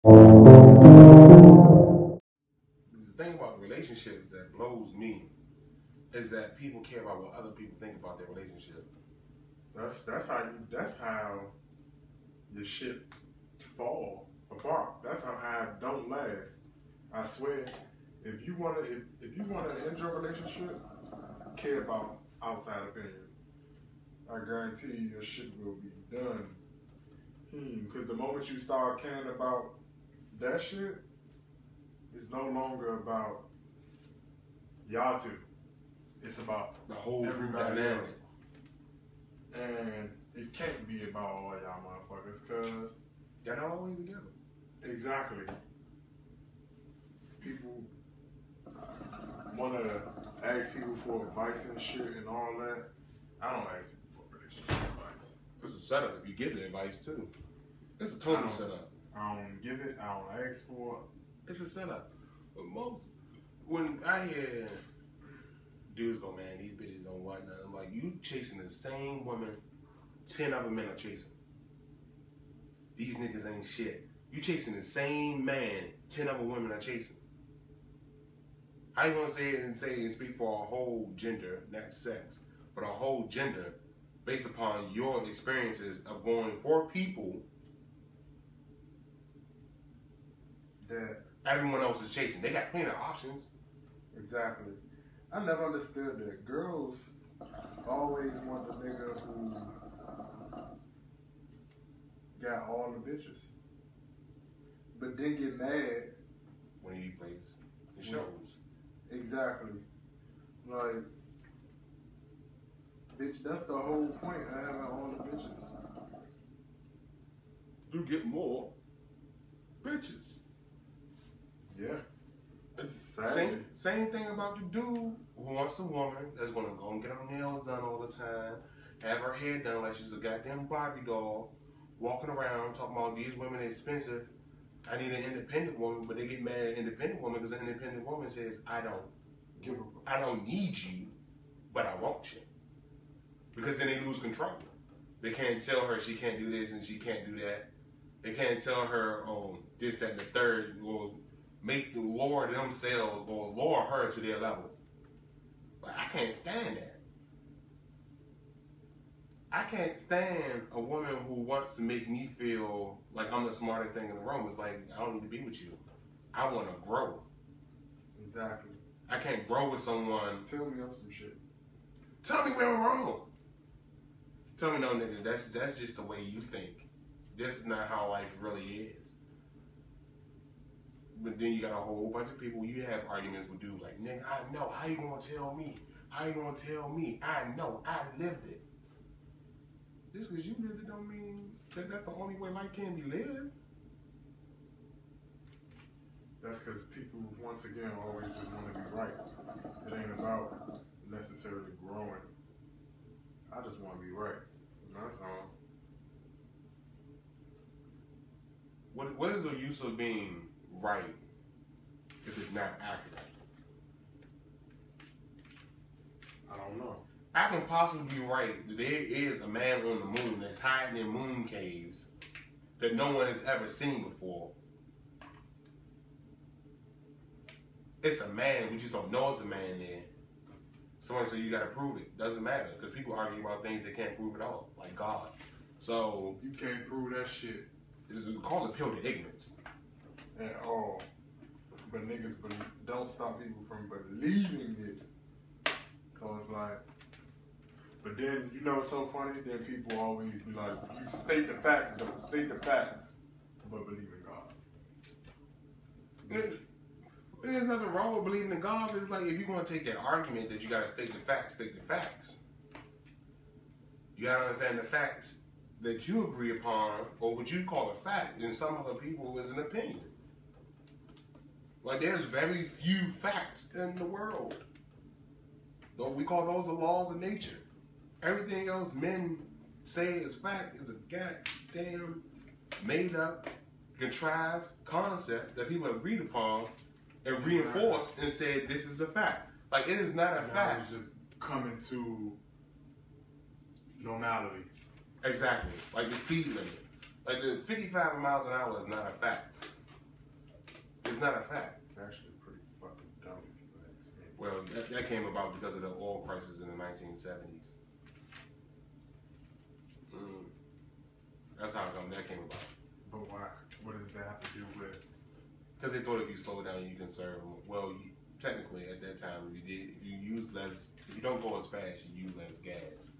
The thing about relationships that blows me is that people care about what other people think about their relationship. That's how your shit fall apart. That's how it don't last. I swear, if you wanna end your relationship, care about outside opinion. I guarantee you your shit will be done. Because the moment you start caring about that shit, it's no longer about y'all two. It's about The whole everybody dynamic. else. And it can't be about all y'all motherfuckers, cause They're not always together. exactly. People wanna ask people for advice and shit and all that. I don't ask people for relationship advice. It's a setup if you give the advice too. It's a total setup. I don't give it. I don't ask for it. It's a setup. But when I hear dudes go, man, these bitches don't want nothing. I'm like, you chasing the same woman 10 other men are chasing. These niggas ain't shit. You chasing the same man 10 other women are chasing. How you gonna say it and speak for a whole gender, not sex, but a whole gender based upon your experiences of going for people That everyone else is chasing? They got plenty of options. exactly. I never understood that. Girls always want the nigga who got all the bitches, but then get mad When he plays the shows. Exactly. Like, bitch, that's the whole point of having all the bitches. You get more bitches. Yeah. Same thing about the dude who wants a woman that's gonna go and get her nails done all the time, have her hair done like she's a goddamn Barbie doll, walking around talking about these women are expensive. I need an independent woman, but they get mad at an independent woman because an independent woman says, I don't need you, but I want you. Because then they lose control. They can't tell her she can't do this and she can't do that. They can't tell her, this, that, and the third, or make the lower themselves or lower her to their level. But I can't stand that. I can't stand a woman who wants to make me feel like I'm the smartest thing in the room. It's like, I don't need to be with you. I want to grow. Exactly. I can't grow with someone. Tell me I'm some shit. Tell me where I'm wrong. Tell me, no, nigga, that's just the way you think. This is not how life really is. But then you got a whole bunch of people, you have arguments with dudes like, nigga, I know. How you gonna tell me? How you gonna tell me? I know. I lived it. Just because you lived it don't mean that that's the only way life can be lived. That's because people, once again, always just want to be right. It ain't about necessarily growing. I just want to be right. That's all. What is the use of being right if it's not accurate? I don't know. I can possibly be right that there is a man on the moon that's hiding in moon caves that no one has ever seen before. It's a man, we just don't know it's a man there. Someone said you gotta prove it. Doesn't matter, because people argue about things they can't prove at all, like God. So You can't prove that shit it's called appeal to ignorance. at all. But niggas don't stop people from believing it. So it's like, but then, you know what's so funny? Then people always be like, you state the facts though, state the facts, but believe in God. There's nothing wrong with believing in God. It's like, if you're going to take that argument that you got to state the facts, state the facts. You got to understand the facts that you agree upon, or what you call a fact, and some other people is an opinion. Like, there's very few facts in the world. Though we call those the laws of nature. Everything else men say is fact is a goddamn made up, contrived concept that people agreed upon and reinforced and said this is a fact. Like, it is not a fact. It's just coming to normality. Exactly. Like the speed limit. Like the 55 miles an hour is not a fact. It's not a fact. It's actually pretty fucking dumb if you ask me. Well, that came about because of the oil crisis in the 1970s. That's how come that came about. But why? What does that have to do with? Because they thought if you slow down, you can serve them. Well, technically at that time, if you don't go as fast, you use less gas.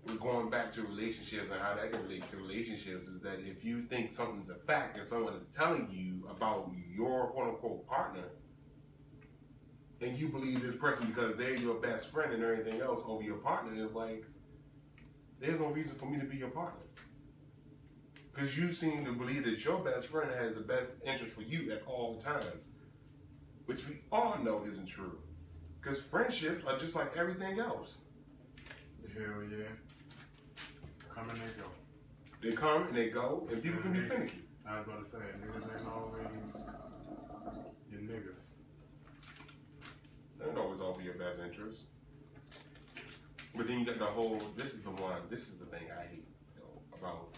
We're going back to relationships and how that can relate to relationships is that if you think something's a fact that someone is telling you about your quote unquote partner, and you believe this person because they're your best friend and everything else over your partner, it's like, there's no reason for me to be your partner. Because you seem to believe that your best friend has the best interest for you at all times. Which we all know isn't true. Because friendships are just like everything else. Hell yeah. Come and they go. They come and they go, and people can be finicky. I was about to say, niggas ain't always your niggas. They don't always offer your best interest. But then you got the whole, this is the thing I hate, about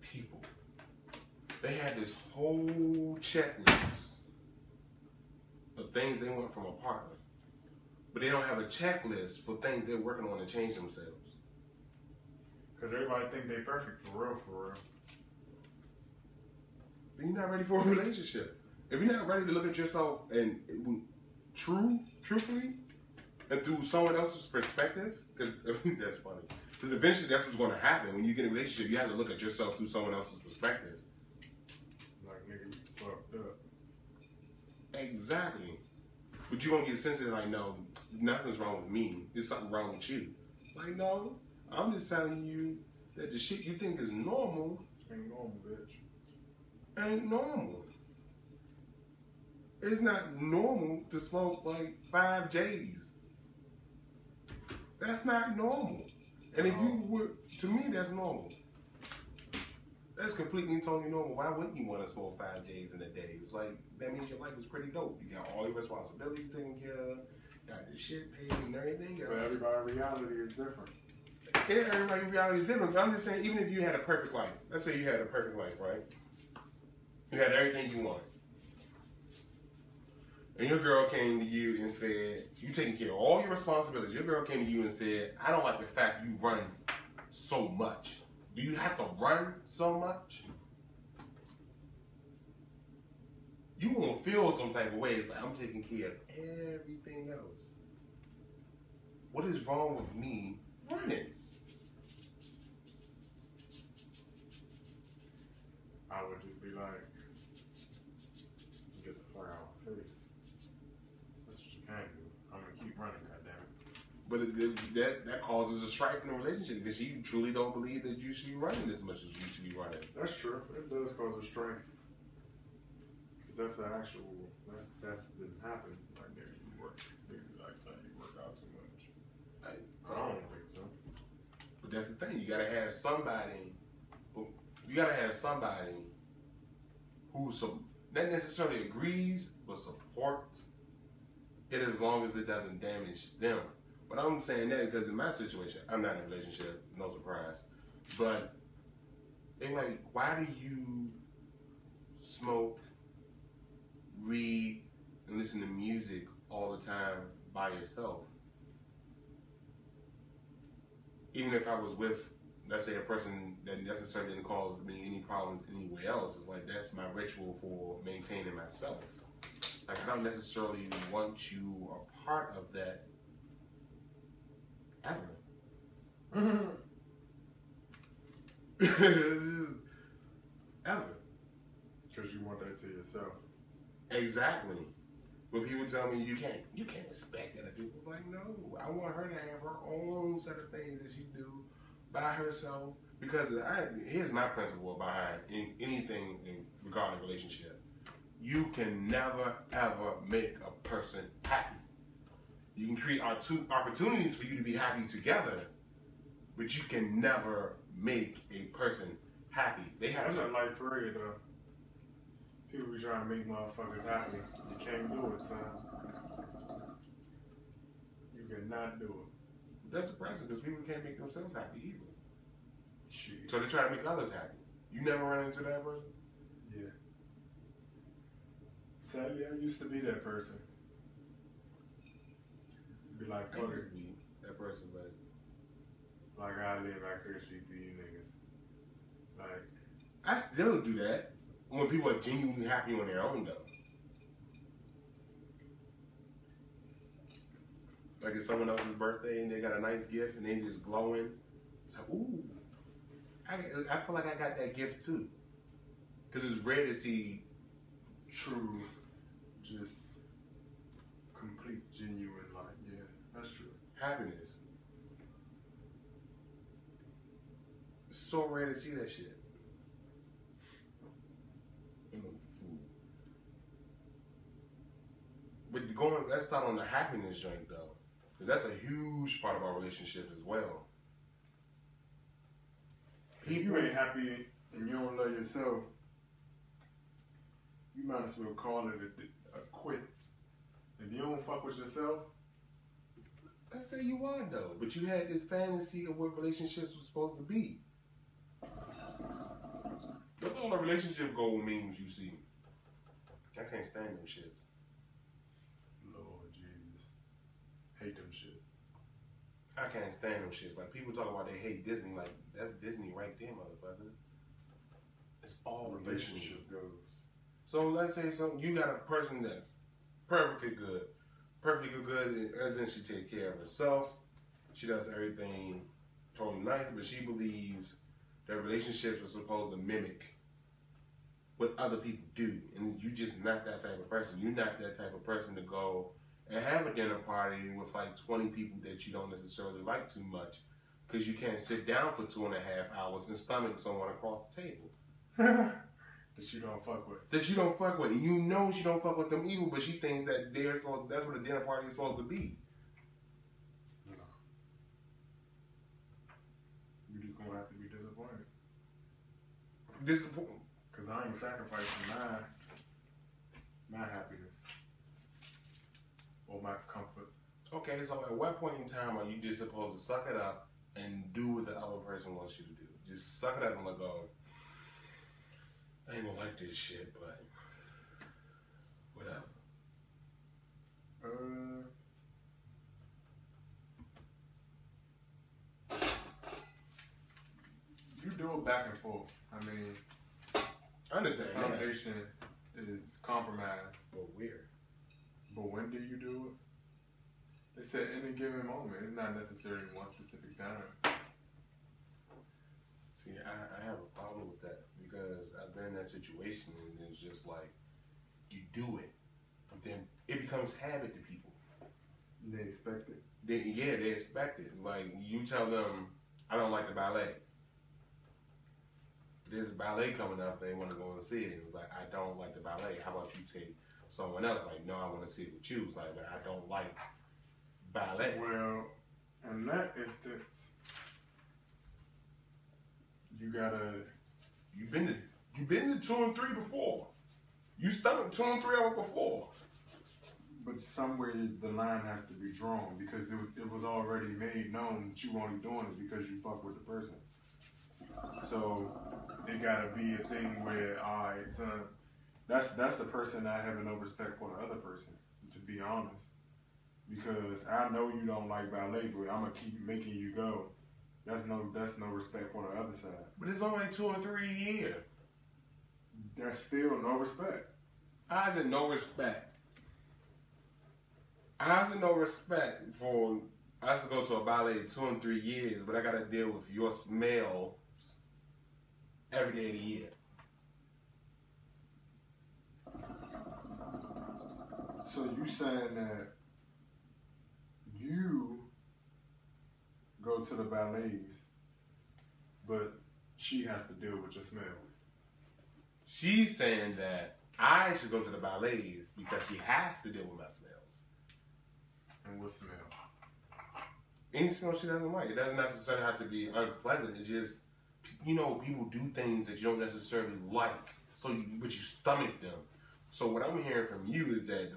people. They had this whole checklist of things they want from a partner. But they don't have a checklist for things they're working on to change themselves. Because everybody think they perfect, for real, for real. Then you're not ready for a relationship. If you're not ready to look at yourself and truthfully, and through someone else's perspective, because that's funny. Because eventually that's what's going to happen. When you get in a relationship, you have to look at yourself through someone else's perspective. Like, nigga, you fucked up. Exactly. But you're going to get sensitive like, no, nothing's wrong with me. There's something wrong with you. Like, no, I'm just telling you that the shit you think is normal ain't normal, bitch. Ain't normal. It's not normal to smoke like 5 J's. That's not normal. And if you would, to me, that's normal. That's completely and totally normal. Why wouldn't you want to smoke 5 J's in a day? It's like, that means your life is pretty dope. You got all your responsibilities taken care of, got the shit paid and everything else. But everybody's reality is different. Yeah, everybody's reality is different. But I'm just saying, even if you had a perfect life, let's say you had a perfect life, right? You had everything you wanted. And your girl came to you and said, you taking care of all your responsibilities. Your girl came to you and said, I don't like the fact you run so much. Do you have to run so much? You gonna feel some type of way. It's like, I'm taking care of everything else. What is wrong with me running? I would just be like, get the fuck out of my face. That's what you can do. I'm gonna keep running, goddammit. But that causes a strife in the relationship because you truly don't believe that you should be running as much as you should be running. That's true. It does cause a strife. That's an actual. That's didn't happen. Like, there you work. Maybe like saying you work out too much. So, I don't think so. But that's the thing. You gotta have somebody. You gotta have somebody who not necessarily agrees, but supports it as long as it doesn't damage them. But I'm saying that because in my situation, I'm not in a relationship, no surprise. But they're like, why do you smoke, read, and listen to music all the time by yourself? Even if I was with, let's say, a person that necessarily didn't cause me any problems anywhere else, it's like that's my ritual for maintaining myself. Like, I don't necessarily want you a part of that ever. It's just ever. Because you want that to yourself. Exactly. When people tell me you can't expect other people, it's like, no, I want her to have her own set of things that she do by herself. Because here's my principle behind anything regarding a relationship. You can never, ever make a person happy. You can create opportunities for you to be happy together, but you can never make a person happy. That's a life period, though. People be trying to make motherfuckers happy. You can't do it, son. You cannot do it. That's depressing because people can't make themselves happy either. Shit. So they try to make others happy. You never run into that person? Yeah. Sadly, I used to be that person. Be like, I fuck used it. to be that person, but Like, I live vicariously through you niggas. Like, I still do that when people are genuinely happy on their own, though. Like it's someone else's birthday and they got a nice gift and they just glowing. It's like, ooh. I feel like I got that gift too. Because it's rare to see true, just complete, genuine, like, yeah, that's true. happiness. It's so rare to see that shit. But let's start on the happiness joint though. Because that's a huge part of our relationships as well. If you ain't happy and you don't love yourself, you might as well call it a quits. If you don't fuck with yourself, let's say you are though, but you had this fantasy of what relationships were supposed to be. Look at all the relationship goal memes you see. I can't stand them shits. Lord Jesus, hate them shits. I can't stand them shits. Like people talk about they hate Disney, like that's Disney right there, motherfucker. It's all relationship goes. So let's say you got a person that's perfectly good as in she takes care of herself. She does everything totally nice, but she believes that relationships are supposed to mimic what other people do, and you just not that type of person. You're not that type of person to go and have a dinner party with like 20 people that you don't necessarily like too much, because you can't sit down for 2.5 hours and stomach someone across the table. That you don't fuck with. That you don't fuck with. And you know she don't fuck with them either, but she thinks that that's what a dinner party is supposed to be. No. You're just gonna have to be disappointed. Disappointed. Because I ain't sacrificing my happiness or my comfort. Okay, so at what point in time are you just supposed to suck it up and do what the other person wants you to do? Just suck it up and let go. I ain't gonna like this shit, but whatever. You do it back and forth. I mean, I understand. The foundation is compromised. But weird. But when do you do it? It's at any given moment. It's not necessarily one specific time. See, I have a problem with that because I've been in that situation and it's just like, you do it, but then it becomes habit to people. They expect it. They expect it. It's like, you tell them, I don't like the ballet. There's a ballet coming up, they want to go and see it. It's like, I don't like the ballet. How about you take someone else? Like, no, I want to see it with you. It's like, but I don't like ballet. Well, in that instance, you gotta. You've been to 2 and 3 before. You stomached 2 and 3 hours before. But somewhere the line has to be drawn because it was already made known that you only doing it because you fuck with the person. So it gotta be a thing where, all right, son, that's the person not having no respect for the other person, to be honest. Because I know you don't like ballet, but I'm gonna keep making you go. That's no respect for the other side. But it's only 2 or 3 a year. That's still no respect. How is it no respect? How is it no respect for us to go to a ballet 2 and 3 years, but I gotta deal with your smell every day of the year? So you saying that you go to the ballets, but she has to deal with your smells? She's saying that I should go to the ballets because she has to deal with my smells. And what smells? Any smell she doesn't like. It doesn't necessarily have to be unpleasant. It's just, people do things that you don't necessarily like, but you stomach them. So what I'm hearing from you is that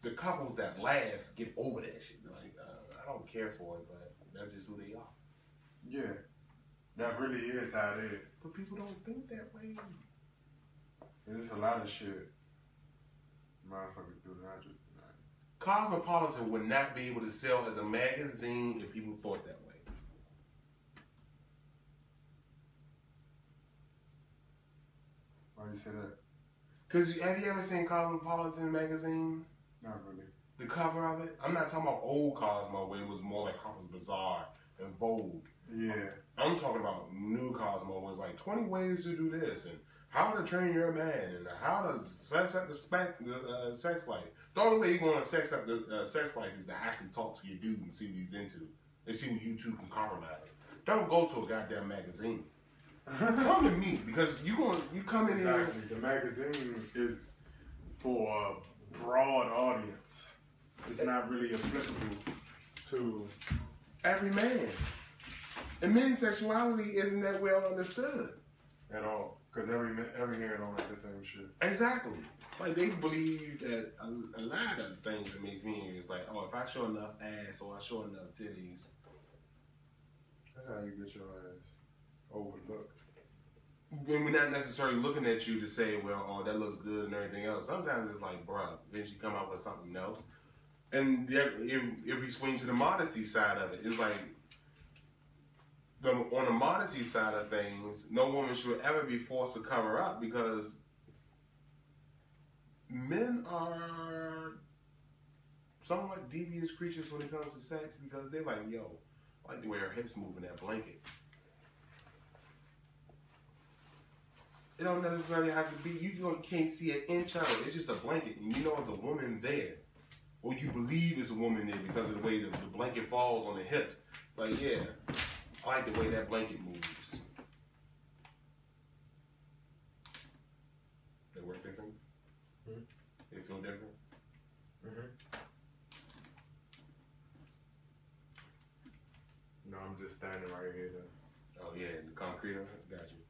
the couples that last get over that shit. Like, I don't care for it, but that's just who they are. Yeah. That really is how it is. But people don't think that way. There's a lot of shit. Motherfuckers do not just. Cosmopolitan would not be able to sell as a magazine if people thought that way. Why do you say that? Because have you ever seen Cosmopolitan magazine? Not really. The cover of it? I'm not talking about old Cosmo where it was more like Harper's Bazaar and Vogue. Yeah. I'm talking about new Cosmo where it's like 20 ways to do this and how to train your man and how to sex up the sex life. The only way you're going to sex up the sex life is to actually talk to your dude and see what he's into and see what you two can compromise. Don't go to a goddamn magazine. Come to me because you come in here. Exactly. The magazine is for a broad audience. It's not really applicable to every man. And men's sexuality isn't that well understood at all. Because every man don't like the same shit. Exactly. Like, they believe that a lot of things that makes me angry is like, oh, if I show enough ass or I show enough titties. That's how you get your ass overlooked. When we're not necessarily looking at you to say, well, oh, that looks good and everything else. Sometimes it's like, bruh, then she come out with something else. And if we swing to the modesty side of it, it's like, on the modesty side of things, no woman should ever be forced to cover up because men are somewhat devious creatures when it comes to sex because they're like, yo, I like the way her hips move in that blanket. It don't necessarily have to be, you can't see an inch of it. It's just a blanket and you know there's a woman there. Or you believe it's a woman there because of the way the blanket falls on the hips. Like, yeah. I like the way that blanket moves. They work different? Mm-hmm. They feel different? Mm-hmm. No, I'm just standing right here. Oh, yeah, the concrete on it? Got you.